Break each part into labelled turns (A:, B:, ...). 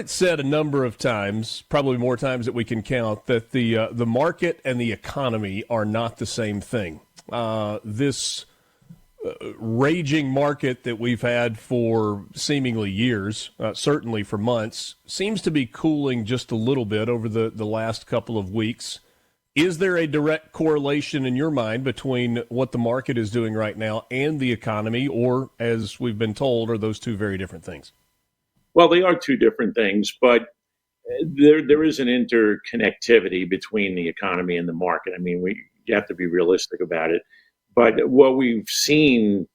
A: it said a number of times, probably more times that we can count, that the market and the economy are not the same thing. This raging market that we've had for seemingly years, certainly for months, seems to be cooling just a little bit over the last couple of weeks. Is there a direct correlation in your mind between what the market is doing right now and the economy, or, as we've been told, are those two very different things?
B: Well, they are two different things, but there is an interconnectivity between the economy and the market. I mean, you have to be realistic about it. But what we've seen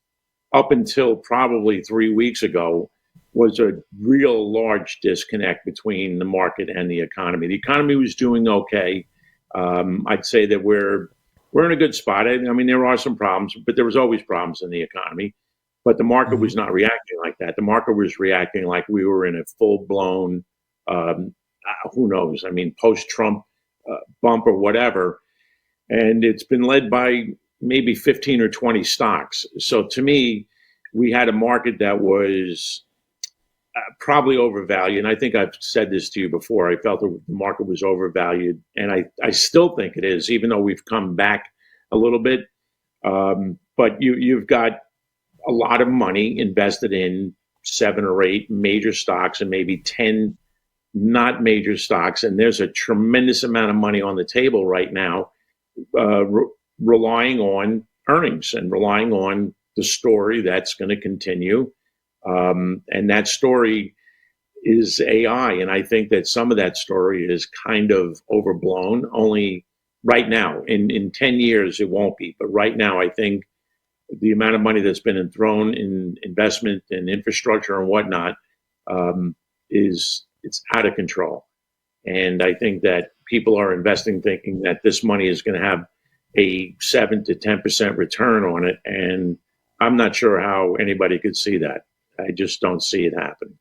B: up until probably 3 weeks ago was a real large disconnect between the market and the economy. The economy was doing okay. I'd say that we're in a good spot. I mean, there are some problems, but there was always problems in the economy. But the market was not reacting like that. The market was reacting like we were in a full-blown, who knows, I mean, post-Trump bump or whatever. And it's been led by maybe 15 or 20 stocks. So to me, we had a market that was probably overvalued. And I think I've said this to you before. I felt the market was overvalued. And I still think it is, even though we've come back a little bit. But you've got a lot of money invested in 7 or 8 major stocks and maybe 10 not major stocks. And there's a tremendous amount of money on the table right now, relying on earnings and relying on the story that's going to continue. And that story is AI. And I think that some of that story is kind of overblown. Only right now, in 10 years, it won't be. But right now, I think the amount of money that's been thrown in investment and infrastructure and whatnot it's out of control. And I think that people are investing thinking that this money is going to have a 7 to 10% return on it. And I'm not sure how anybody could see that. I just don't see it happening.